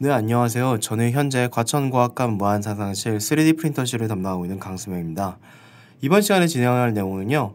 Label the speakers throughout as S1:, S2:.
S1: 네, 안녕하세요. 저는 현재 과천과학관 무한상상실 3D 프린터실을 담당하고 있는 강수명입니다. 이번 시간에 진행할 내용은요,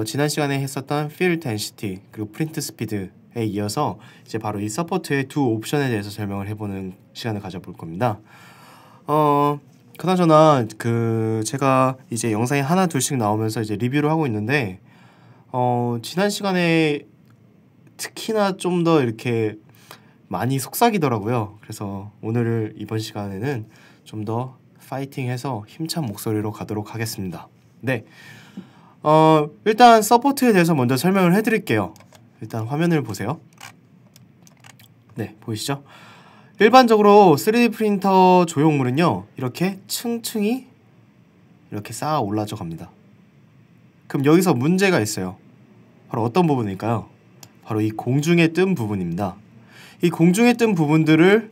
S1: 지난 시간에 했었던 Fill Density 그리고 Print Speed에 이어서 이제 바로 이 서포트의 두 옵션에 대해서 설명을 해보는 시간을 가져볼 겁니다. 그나저나 제가 이제 영상이 하나 둘씩 나오면서 이제 리뷰를 하고 있는데, 지난 시간에 특히나 좀 더 이렇게 많이 속삭이더라고요. 그래서 오늘 이번 시간에는 좀 더 파이팅해서 힘찬 목소리로 가도록 하겠습니다. 네, 일단 서포트에 대해서 먼저 설명을 해드릴게요. 일단 화면을 보세요. 네, 보이시죠? 일반적으로 3D 프린터 조형물은요, 이렇게 층층이 이렇게 쌓아 올라져 갑니다. 그럼 여기서 문제가 있어요. 바로 어떤 부분일까요? 바로 이 공중에 뜬 부분입니다. 이 공중에 뜬 부분들을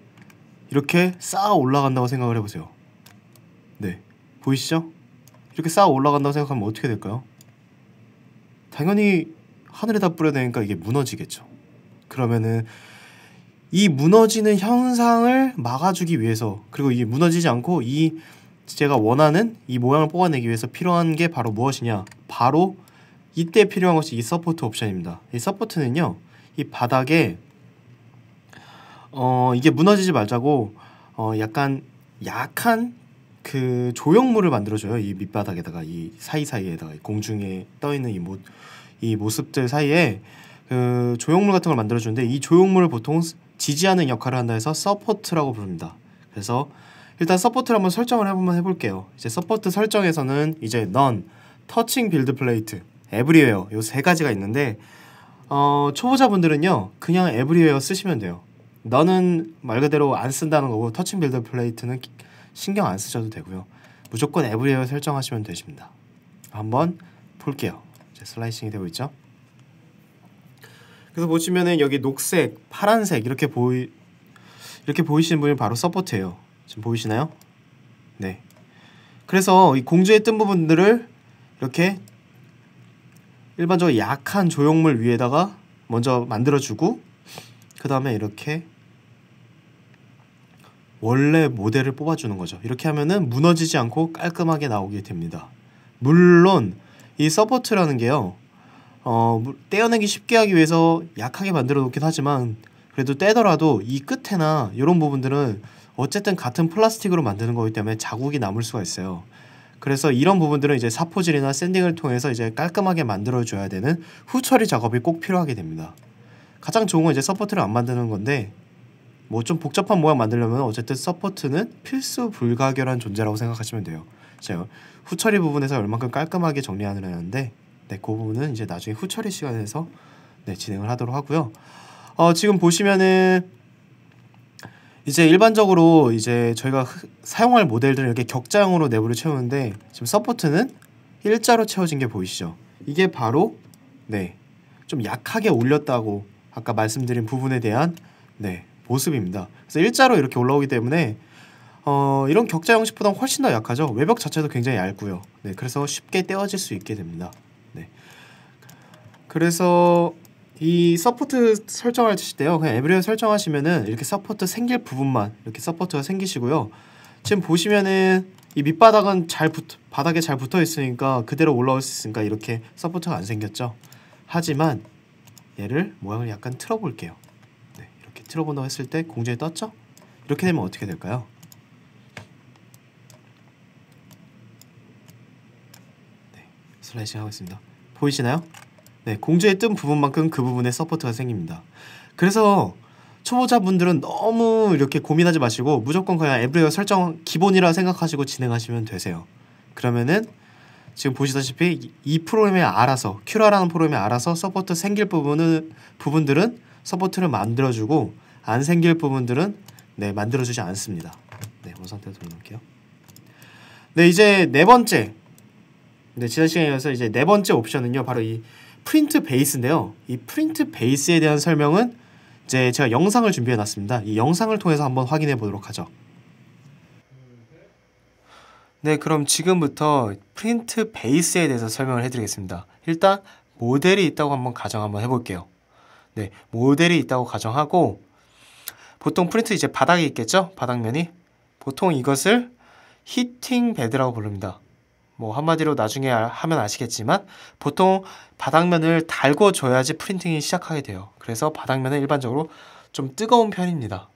S1: 이렇게 쌓아 올라간다고 생각을 해보세요. 네, 보이시죠? 이렇게 쌓아 올라간다고 생각하면 어떻게 될까요? 당연히 하늘에다 뿌려대니까 이게 무너지겠죠. 그러면은 이 무너지는 현상을 막아주기 위해서, 그리고 이게 무너지지 않고 제가 원하는 이 모양을 뽑아내기 위해서 필요한 게 바로 무엇이냐? 바로 이때 필요한 것이 이 서포트 옵션입니다. 이 서포트는요, 이 바닥에 이게 무너지지 말자고 약간 약한 그 조형물을 만들어줘요. 이 밑바닥에다가 이 사이사이에다가 공중에 떠있는 이 모습들 사이에 그 조형물 같은 걸 만들어주는데, 이 조형물을 보통 지지하는 역할을 한다 해서 서포트라고 부릅니다. 그래서 일단 서포트를 한번 설정을 해볼게요. 이제 서포트 설정에서는 이제 None, Touching Build Plate, Everywhere 요 세 가지가 있는데, 초보자분들은요 그냥 Everywhere 쓰시면 돼요. 너는 말 그대로 안 쓴다는 거고, 터칭 빌드 플레이트는 신경 안 쓰셔도 되고요. 무조건 에브리웨어 설정하시면 되십니다. 한번 볼게요. 이제 슬라이싱이 되고 있죠. 그래서 보시면은 여기 녹색, 파란색 이렇게 보이시는 분이 바로 서포트예요. 지금 보이시나요? 네. 그래서 이 공주에 뜬 부분들을 이렇게 일반적으로 약한 조형물 위에다가 먼저 만들어주고, 그 다음에 이렇게 원래 모델을 뽑아주는 거죠. 이렇게 하면은 무너지지 않고 깔끔하게 나오게 됩니다. 물론 이 서포트라는 게요, 떼어내기 쉽게 하기 위해서 약하게 만들어 놓긴 하지만, 그래도 떼더라도 이 끝에나 이런 부분들은 어쨌든 같은 플라스틱으로 만드는 거기 때문에 자국이 남을 수가 있어요. 그래서 이런 부분들은 이제 사포질이나 샌딩을 통해서 이제 깔끔하게 만들어 줘야 되는 후처리 작업이 꼭 필요하게 됩니다. 가장 좋은 건 이제 서포트를 안 만드는 건데, 뭐 좀 복잡한 모양 만들려면 어쨌든 서포트는 필수 불가결한 존재라고 생각하시면 돼요. 제가 후처리 부분에서 얼만큼 깔끔하게 정리하느냐는데, 네, 그 부분은 이제 나중에 후처리 시간에서 네, 진행을 하도록 하고요. 지금 보시면은 이제 일반적으로 이제 저희가 사용할 모델들을 이렇게 격자형으로 내부를 채우는데, 지금 서포트는 일자로 채워진 게 보이시죠? 이게 바로 네, 좀 약하게 올렸다고 아까 말씀드린 부분에 대한 네, 모습입니다. 그래서 일자로 이렇게 올라오기 때문에 이런 격자 형식보다 훨씬 더 약하죠. 외벽 자체도 굉장히 얇고요. 네, 그래서 쉽게 떼어질 수 있게 됩니다. 네, 그래서 이 서포트 설정하실 때요, 그냥 에브리웨어 설정하시면은 이렇게 서포트 생길 부분만 이렇게 서포트가 생기시고요. 지금 보시면은 이 밑바닥은 바닥에 잘 붙어 있으니까 그대로 올라올 수 있으니까 이렇게 서포트가 안 생겼죠. 하지만 얘를 모양을 약간 틀어 볼게요. 네, 이렇게 틀어 본다고 했을 때 공중에 떴죠? 이렇게 되면 어떻게 될까요? 네, 슬라이싱 하고 있습니다. 보이시나요? 네, 공중에 뜬 부분만큼 그 부분에 서포트가 생깁니다. 그래서 초보자분들은 너무 이렇게 고민하지 마시고 무조건 그냥 에브리웨어 설정 기본이라 생각하시고 진행하시면 되세요. 그러면은 지금 보시다시피 이 프로그램에 알아서, 큐라라는 프로그램에 알아서 서포트 생길 부분들은 서포트를 만들어주고, 안 생길 부분들은 네, 만들어주지 않습니다. 네, 원 상태로 돌려놓을게요. 네, 이제 네 번째, 네, 지난 시간에 이어서 이제 네 번째 옵션은요, 바로 이 프린트 베이스인데요. 이 프린트 베이스에 대한 설명은 이제 제가 영상을 준비해 놨습니다. 이 영상을 통해서 한번 확인해 보도록 하죠. 네, 그럼 지금부터 프린트 베이스에 대해서 설명을 해드리겠습니다. 일단 모델이 있다고 한번 가정 한번 해볼게요. 네, 모델이 있다고 가정하고, 보통 프린트 이제 바닥에 있겠죠? 바닥면이. 보통 이것을 히팅 베드라고 부릅니다. 뭐 한마디로 나중에 하면 아시겠지만 보통 바닥면을 달궈줘야지 프린팅이 시작하게 돼요. 그래서 바닥면은 일반적으로 좀 뜨거운 편입니다.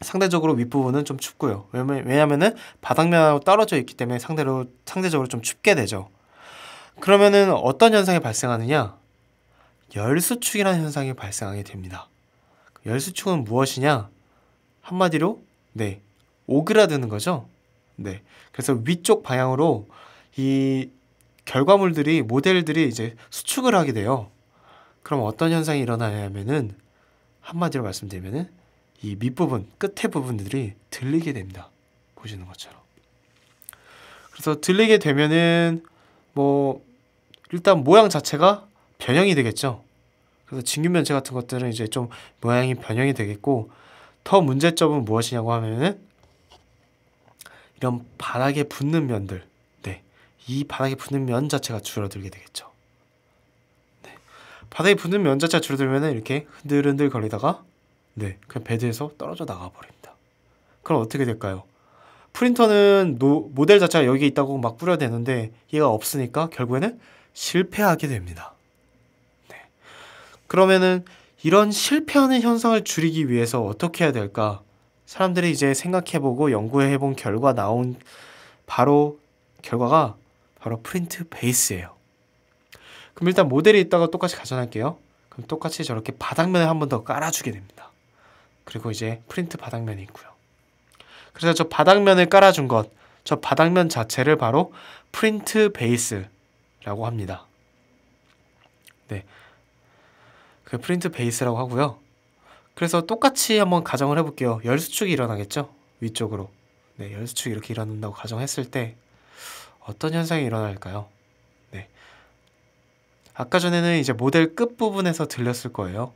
S1: 상대적으로 윗부분은 좀 춥고요. 왜냐면은 바닥면하고 떨어져 있기 때문에 상대적으로 좀 춥게 되죠. 그러면은 어떤 현상이 발생하느냐? 열수축이라는 현상이 발생하게 됩니다. 열수축은 무엇이냐? 한마디로 네, 오그라드는 거죠. 네, 그래서 위쪽 방향으로 이 결과물들이 모델들이 이제 수축을 하게 돼요. 그럼 어떤 현상이 일어나냐면은 한마디로 말씀드리면은 이 밑부분, 끝에 부분들이 들리게 됩니다. 보시는 것처럼. 그래서 들리게 되면은 뭐 일단 모양 자체가 변형이 되겠죠. 그래서 진균면체 같은 것들은 이제 좀 모양이 변형이 되겠고, 더 문제점은 무엇이냐고 하면은 이런 바닥에 붙는 면들, 네, 이 바닥에 붙는 면 자체가 줄어들게 되겠죠. 네, 바닥에 붙는 면 자체가 줄어들면은 이렇게 흔들흔들 거리다가 네, 그냥 베드에서 떨어져 나가 버립니다. 그럼 어떻게 될까요? 프린터는 모델 자체가 여기 있다고 막 뿌려대는데 얘가 없으니까 결국에는 실패하게 됩니다. 네. 그러면은 이런 실패하는 현상을 줄이기 위해서 어떻게 해야 될까? 사람들이 이제 생각해보고 연구해본 결과 나온 결과가 바로 프린트 베이스예요. 그럼 일단 모델이 있다가 똑같이 가정할게요. 그럼 똑같이 저렇게 바닥면에 한 번 더 깔아주게 됩니다. 그리고 이제 프린트 바닥면이 있고요. 그래서 저 바닥면을 깔아준 것, 저 바닥면 자체를 바로 프린트 베이스라고 합니다. 네, 그 프린트 베이스라고 하고요. 그래서 똑같이 한번 가정을 해볼게요. 열수축이 일어나겠죠? 위쪽으로. 네, 열수축이 이렇게 일어난다고 가정했을 때 어떤 현상이 일어날까요? 네, 아까 전에는 이제 모델 끝부분에서 들렸을 거예요.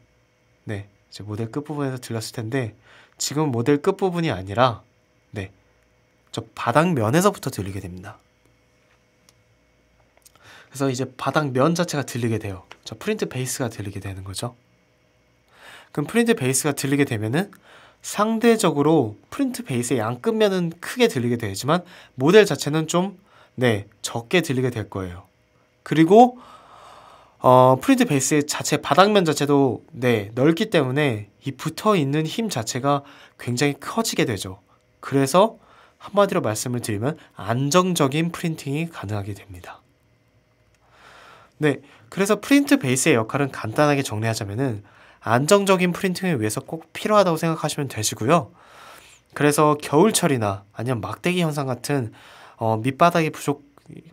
S1: 네, 이제 모델 끝부분에서 들렸을 텐데 지금 모델 끝부분이 아니라 네, 저 바닥면에서부터 들리게 됩니다. 그래서 이제 바닥면 자체가 들리게 돼요. 저 프린트 베이스가 들리게 되는 거죠. 그럼 프린트 베이스가 들리게 되면은 상대적으로 프린트 베이스의 양끝면은 크게 들리게 되지만 모델 자체는 좀 네, 적게 들리게 될 거예요. 그리고 프린트 베이스의 자체 바닥면 자체도 네, 넓기 때문에 이 붙어 있는 힘 자체가 굉장히 커지게 되죠. 그래서 한마디로 말씀을 드리면 안정적인 프린팅이 가능하게 됩니다. 네, 그래서 프린트 베이스의 역할은 간단하게 정리하자면은 안정적인 프린팅을 위해서 꼭 필요하다고 생각하시면 되시고요. 그래서 겨울철이나 아니면 막대기 현상 같은 밑바닥이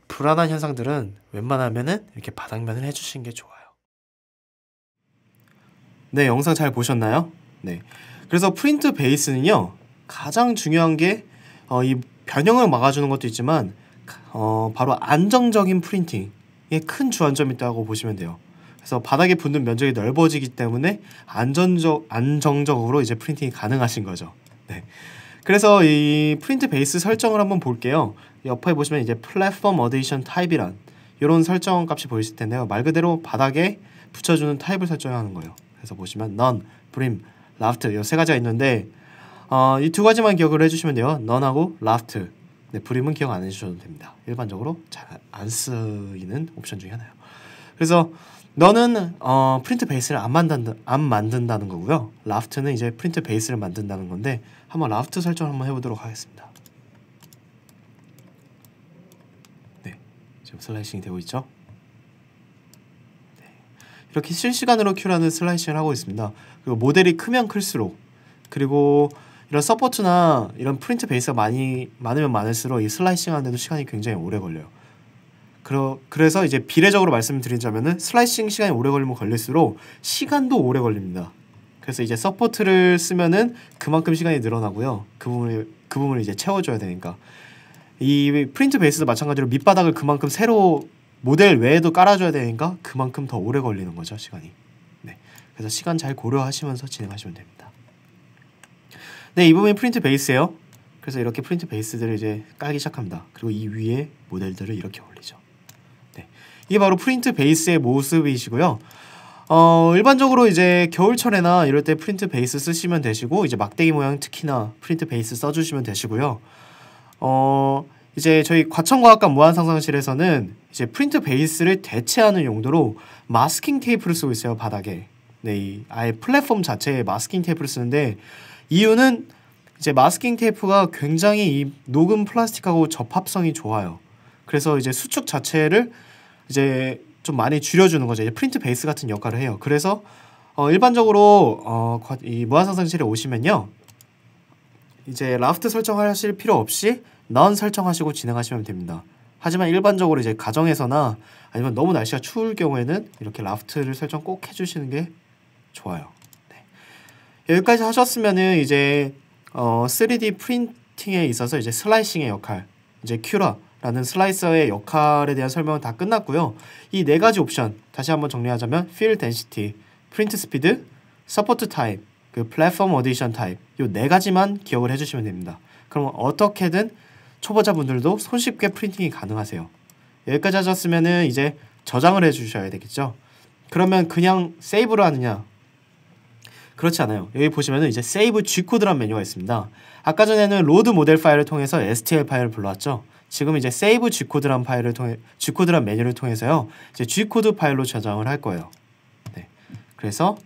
S1: 불안한 현상들은 웬만하면은 이렇게 바닥면을 해주시는 게 좋아요. 네, 영상 잘 보셨나요? 네, 그래서 프린트 베이스는요 가장 중요한 게 이 변형을 막아주는 것도 있지만 바로 안정적인 프린팅에 큰 주안점이 있다고 보시면 돼요. 그래서 바닥에 붙는 면적이 넓어지기 때문에 안정적으로 이제 프린팅이 가능하신 거죠. 네. 그래서 이 프린트 베이스 설정을 한번 볼게요. 옆에 보시면 이제 플랫폼 어디션 타입이란 이런 설정 값이 보이실 텐데요. 말 그대로 바닥에 붙여주는 타입을 설정하는 거예요. 그래서 보시면 none, brim, raft 이 세 가지가 있는데 이 두 가지만 기억을 해주시면 돼요. none하고 raft. 네, brim은 기억 안 해주셔도 됩니다. 일반적으로 잘 안 쓰이는 옵션 중에 하나예요. 그래서 너는 프린트 베이스를 안 만든다는 거고요. 라프트는 이제 프린트 베이스를 만든다는 건데 한번 라프트 설정을 한번 해보도록 하겠습니다. 네, 지금 슬라이싱이 되고 있죠. 네, 이렇게 실시간으로 큐라는 슬라이싱을 하고 있습니다. 그리고 모델이 크면 클수록 그리고 이런 서포트나 이런 프린트 베이스가 많으면 많을수록 이 슬라이싱 하는데도 시간이 굉장히 오래 걸려요. 그래서 이제 비례적으로 말씀드리자면은 슬라이싱 시간이 오래 걸리면 걸릴수록 시간도 오래 걸립니다. 그래서 이제 서포트를 쓰면은 그만큼 시간이 늘어나고요. 그 부분을 이제 채워줘야 되니까 이 프린트 베이스도 마찬가지로 밑바닥을 그만큼 새로 모델 외에도 깔아줘야 되니까 그만큼 더 오래 걸리는 거죠, 시간이. 네, 그래서 시간 잘 고려하시면서 진행하시면 됩니다. 네, 이 부분이 프린트 베이스예요. 그래서 이렇게 프린트 베이스들을 이제 깔기 시작합니다. 그리고 이 위에 모델들을 이렇게 올리죠. 네, 이게 바로 프린트 베이스의 모습이시고요. 일반적으로 이제 겨울철에나 이럴 때 프린트 베이스 쓰시면 되시고 이제 막대기 모양 특히나 프린트 베이스 써주시면 되시고요. 이제 저희 과천과학관 무한상상실에서는 이제 프린트 베이스를 대체하는 용도로 마스킹 테이프를 쓰고 있어요, 바닥에. 네, 이 아예 플랫폼 자체에 마스킹 테이프를 쓰는데 이유는 이제 마스킹 테이프가 굉장히 이 녹음 플라스틱하고 접합성이 좋아요. 그래서 이제 수축 자체를 이제 좀 많이 줄여주는 거죠. 이제 프린트 베이스 같은 역할을 해요. 그래서 일반적으로 이 무한상상실에 오시면요, 이제 라프트 설정하실 필요 없이 넌 설정하시고 진행하시면 됩니다. 하지만 일반적으로 이제 가정에서나 아니면 너무 날씨가 추울 경우에는 이렇게 라프트를 설정 꼭 해주시는 게 좋아요. 네. 여기까지 하셨으면은 이제 3D 프린팅에 있어서 이제 슬라이싱의 역할, 이제 큐라라는 슬라이서의 역할에 대한 설명은 다 끝났고요. 이 네 가지 옵션 다시 한번 정리하자면 Fill Density, Print Speed, Support Type, 그 Platform Addition Type 요 네 가지만 기억을 해주시면 됩니다. 그럼 어떻게든 초보자분들도 손쉽게 프린팅이 가능하세요. 여기까지 하셨으면은 이제 저장을 해주셔야 되겠죠. 그러면 그냥 세이브를 하느냐? 그렇지 않아요. 여기 보시면은 이제 Save G코드라는 메뉴가 있습니다. 아까 전에는 로드 모델 파일을 통해서 STL 파일을 불러왔죠. 지금 이제 Save G코드라는 파일을 통해 G코드라는 메뉴를 통해서요, 이제 G코드 파일로 저장을 할 거예요. 네. 그래서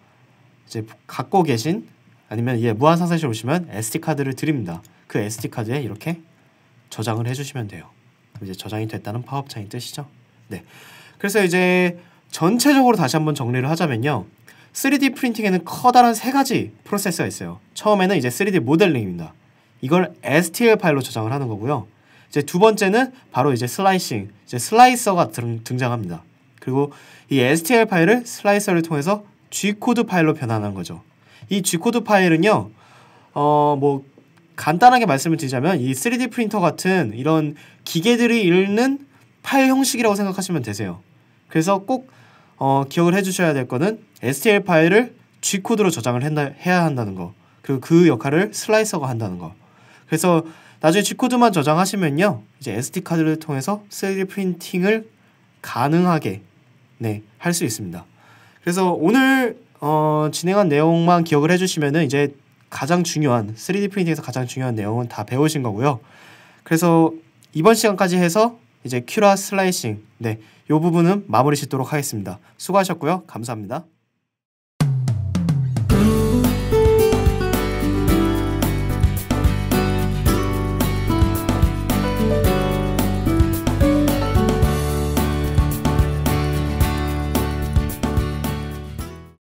S1: 이제 갖고 계신 아니면 무한상상실 오시면 SD 카드를 드립니다. 그 SD 카드에 이렇게 저장을 해주시면 돼요. 이제 저장이 됐다는 팝업창이 뜨시죠? 네. 그래서 이제 전체적으로 다시 한번 정리를 하자면요, 3D 프린팅에는 커다란 세 가지 프로세스가 있어요. 처음에는 이제 3D 모델링입니다. 이걸 STL 파일로 저장을 하는 거고요. 이제 두 번째는 바로 이제 슬라이싱, 이제 슬라이서가 등장합니다. 그리고 이 STL 파일을 슬라이서를 통해서 G코드 파일로 변환하는 거죠. 이 G코드 파일은요, 뭐 간단하게 말씀을 드리자면 이 3D 프린터 같은 이런 기계들이 읽는 파일 형식이라고 생각하시면 되세요. 그래서 꼭 기억을 해주셔야 될 거는 STL 파일을 G코드로 저장을 해야 한다는 거, 그리고 그 역할을 슬라이서가 한다는 거. 그래서 나중에 G코드만 저장하시면요, 이제 SD카드를 통해서 3D 프린팅을 가능하게 할 수 있습니다. 그래서 오늘 진행한 내용만 기억을 해주시면은 이제 가장 중요한 3D 프린팅에서 가장 중요한 내용은 다 배우신 거고요. 그래서 이번 시간까지 해서 이제 큐라 슬라이싱 요 부분은 마무리 짓도록 하겠습니다. 수고하셨고요. 감사합니다.